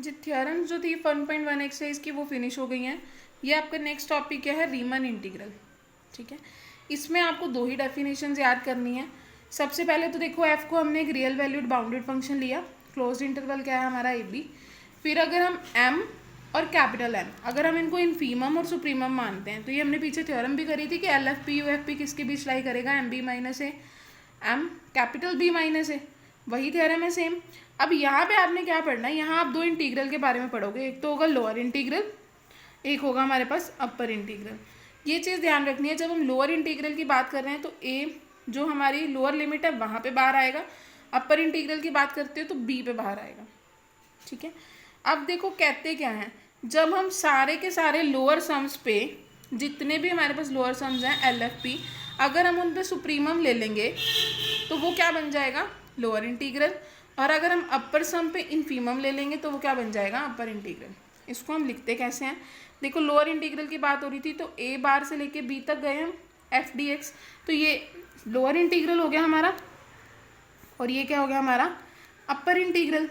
जी theorems जो थी 1.1 exercise की वो फिनिश हो गई हैं। ये आपका नेक्स्ट टॉपिक क्या है, रीमन इंटीग्रल। ठीक है, इसमें आपको दो ही डेफिनेशंस याद करनी है। सबसे पहले तो देखो एफ को हमने एक रियल वैल्यूड बाउंडेड फंक्शन लिया, क्लोज्ड इंटरवल क्या है हमारा ए बी। फिर अगर हम एम और कैपिटल एम अगर हम इनको इनफीमम और सुप्रीमम मानते हैं तो ये हमने पीछे थ्योरम भी करी थी कि L F P U F P किसके बीच लाई करेगा, M B minus A M capital B minus A, वही थ्योरम है सेम। अब यहाँ पे आपने क्या पढ़ना है, यहाँ आप दो इंटीग्रल के बारे में पढ़ोगे, एक तो होगा लोअर इंटीग्रल, एक होगा हमारे पास अपर इंटीग्रल। ये चीज़ ध्यान रखनी है, जब हम लोअर इंटीग्रल की बात कर रहे हैं तो ए जो हमारी लोअर लिमिट है वहाँ पे बाहर आएगा, अपर इंटीग्रल की बात करते हो तो बी पे बाहर आएगा। ठीक है, अब देखो कहते क्या हैं, जब हम सारे के सारे लोअर सम्स पे जितने भी हमारे पास लोअर सम्स हैं एल एफ पी, अगर हम उन पे सुप्रीमम ले लेंगे तो वो क्या बन जाएगा, लोअर इंटीग्रल। और अगर हम अपर सम पे इनफीमम ले लेंगे तो वो क्या बन जाएगा, अपर इंटीग्रल। इसको हम लिखते कैसे हैं, देखो लोअर इंटीग्रल की बात हो रही थी तो ए बार से लेके बी तक गए हम एफ डी एक्स, तो ये लोअर इंटीग्रल हो गया हमारा और ये क्या हो गया हमारा अपर इंटीग्रल।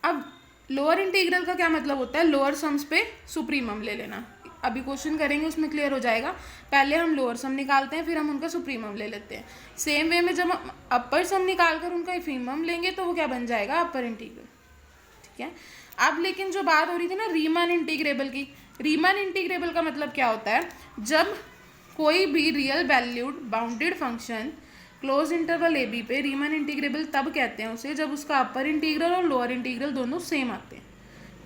अब लोअर इंटीग्रल का क्या मतलब होता है, लोअर सम्स पे सुप्रीमम ले लेना। अभी क्वेश्चन करेंगे उसमें क्लियर हो जाएगा। पहले हम लोअर सम निकालते हैं फिर हम उनका सुप्रीमम ले लेते हैं। सेम वे में जब हम अपर सम निकाल कर उनका इफीमम लेंगे तो वो क्या बन जाएगा, अपर इंटीग्रल। ठीक है, अब लेकिन जो बात हो रही थी ना रीमन इंटीग्रेबल की, रीमन इंटीग्रेबल का मतलब क्या होता है, जब कोई भी real valued bounded function close interval A B पे रीमन इंटीग्रेबल तब कहते हैं उसे जब उसका अपर इंटीग्रल और लोअर इंटीग्रल दोनों सेम आते हैं।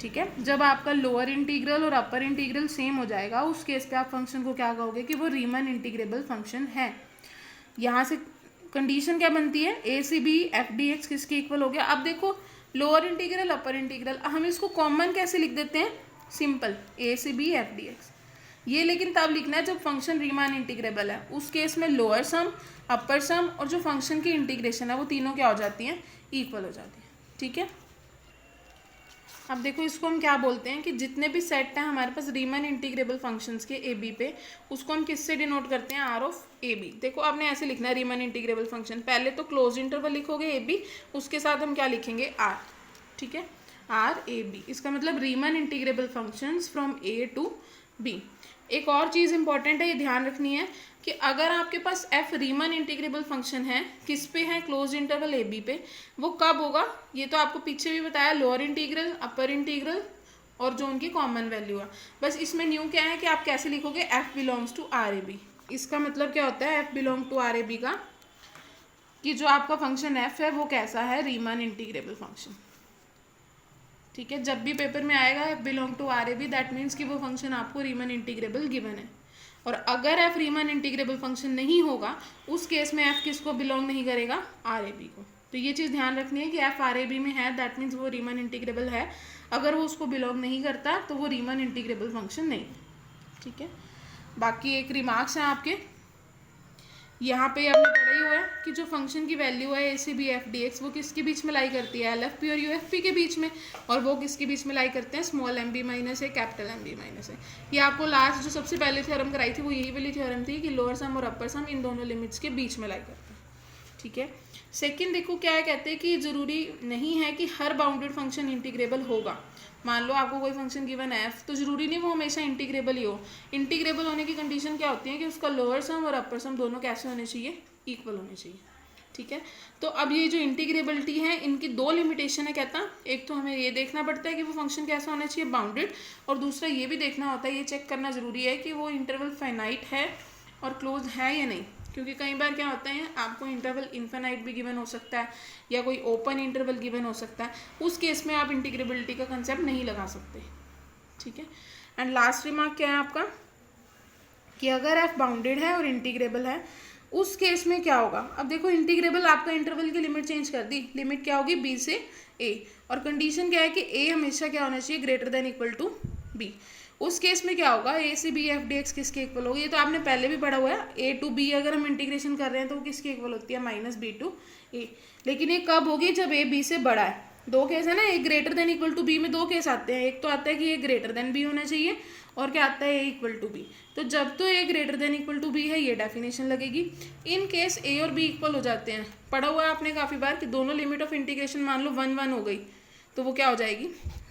ठीक है, जब आपका लोअर इंटीग्रल और अपर इंटीग्रल सेम हो जाएगा उस केस पे आप फंक्शन को क्या कहोगे कि वो रीमन इंटीग्रेबल फंक्शन है। यहाँ से कंडीशन क्या बनती है, A C B F D X किसके इक्वल हो गया। अब देखो लोअर इंटीग्रल अपर इंटीग्रल, हम इसको कॉमन कैसे लिख देते हैं, simple A C B F D X. ये लेकिन तब लिखना है जब फंक्शन रीमान इंटीग्रेबल है, उस केस में लोअर सम अपर सम और जो फंक्शन की इंटीग्रेशन है वो तीनों क्या हो जाती हैं, इक्वल हो जाती है। ठीक है, अब देखो इसको हम क्या बोलते हैं कि जितने भी सेट हैं हमारे पास रीमन इंटीग्रेबल फंक्शंस के ए बी पे, उसको हम किससे डिनोट करते हैं, आर ऑफ ए बी। देखो आपने ऐसे लिखना है रीमन इंटीग्रेबल फंक्शन, पहले तो क्लोज इंटरवल लिखोगे ए बी, उसके साथ हम क्या लिखेंगे, आर। ठीक है, आर ए बी, इसका मतलब Riemann integrable functions from A to B. एक और चीज़ इंपॉर्टेंट है, ये ध्यान रखनी है कि अगर आपके पास एफ रीमन इंटीग्रेबल फंक्शन है, किस पे है, क्लोज इंटरवल ए बी पे, वो कब होगा, ये तो आपको पीछे भी बताया, लोअर इंटीग्रल अपर इंटीग्रल और जो उनकी कॉमन वैल्यू है। बस इसमें न्यू क्या है कि आप कैसे लिखोगे, F belongs to R A B. इसका मतलब क्या होता है, F belong to R A B का कि जो आपका फंक्शन एफ है वो कैसा है, रीमन इंटीग्रेबल फंक्शन। ठीक है, जब भी पेपर में आएगा F belong to R A B, that means कि वो फंक्शन आपको रीमन इंटीग्रेबल गिवन है। और अगर एफ रीमन इंटीग्रेबल फंक्शन नहीं होगा उस केस में एफ किसको बिलोंग नहीं करेगा, आर ए बी को। तो ये चीज़ ध्यान रखनी है कि एफ आर ए बी में है, दैट मीन्स वो रीमन इंटीग्रेबल है। अगर वो उसको बिलोंग नहीं करता तो वो रीमन इंटीग्रेबल फंक्शन नहीं। ठीक है, बाकी एक रिमार्क्स हैं आपके, यहाँ पे आपने पढ़ा ही हुआ है कि जो फंक्शन की वैल्यू है A C B F D X, वो किसके बीच में लाई करती है, एल एफ पी और यू एफ पी के बीच में, और वो किसके बीच में लाई करते हैं, स्मॉल एम बी माइनस ए कैपिटल एम बी माइनस ए। ये आपको लास्ट जो सबसे पहले थ्योरम कराई थी वो यही वाली थ्योरम थी कि लोअर सम और अपर सम इन दोनों लिमिट्स के बीच में लाई करते हैं। ठीक है, सेकेंड देखो क्या है, कहते हैं कि ज़रूरी नहीं है कि हर बाउंडेड फंक्शन इंटीग्रेबल होगा। मान लो आपको कोई फंक्शन गिवन है एफ, तो जरूरी नहीं वो हमेशा इंटीग्रेबल ही हो। इंटीग्रेबल होने की कंडीशन क्या होती है कि उसका लोअर सम और अपर सम दोनों कैसे होने चाहिए, इक्वल होने चाहिए। ठीक है, तो अब ये जो इंटीग्रेबिलिटी है इनकी दो लिमिटेशन है कहता, एक तो हमें ये देखना पड़ता है कि वो फंक्शन कैसा होना चाहिए, बाउंडेड, और दूसरा ये भी देखना होता है, ये चेक करना ज़रूरी है कि वो इंटरवल फाइनाइट है और क्लोज है या नहीं। क्योंकि कई बार क्या होता है, आपको इंटरवल इनफाइनाइट भी गिवन हो सकता है या कोई ओपन इंटरवल गिवन हो सकता है, उस केस में आप इंटीग्रेबिलिटी का कंसेप्ट नहीं लगा सकते। ठीक है, एंड लास्ट रिमार्क क्या है आपका कि अगर एफ बाउंडेड है और इंटीग्रेबल है उस केस में क्या होगा। अब देखो इंटीग्रेबल आपका इंटरवल की लिमिट चेंज कर दी, लिमिट क्या होगी, बी से ए, और कंडीशन क्या है कि ए हमेशा क्या होना चाहिए, greater than equal to B. उस केस में क्या होगा, ए से बी एफ डी एक्स किसके इक्वल होगी, ये तो आपने पहले भी पढ़ा हुआ है, ए टू बी अगर हम इंटीग्रेशन कर रहे हैं तो वो किसके इक्वल होती है, माइनस बी टू ए। लेकिन ये कब होगी, जब ए बी से बड़ा है। दो केस है ना, एक greater than equal to B में दो केस आते हैं, एक तो आता है कि ये ग्रेटर देन बी होना चाहिए और क्या आता है, ए इक्वल टू बी। तो जब तो A greater than equal to B है ये डेफिनेशन लगेगी। इन केस ए और बी इक्वल हो जाते हैं, पढ़ा हुआ है आपने काफ़ी बार कि दोनों लिमिट ऑफ इंटीग्रेशन मान लो 1 1 हो गई तो वो क्या हो जाएगी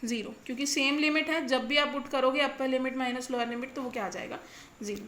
0, क्योंकि सेम लिमिट है, जब भी आप पुट करोगे upper limit minus lower limit तो वो क्या आ जाएगा 0।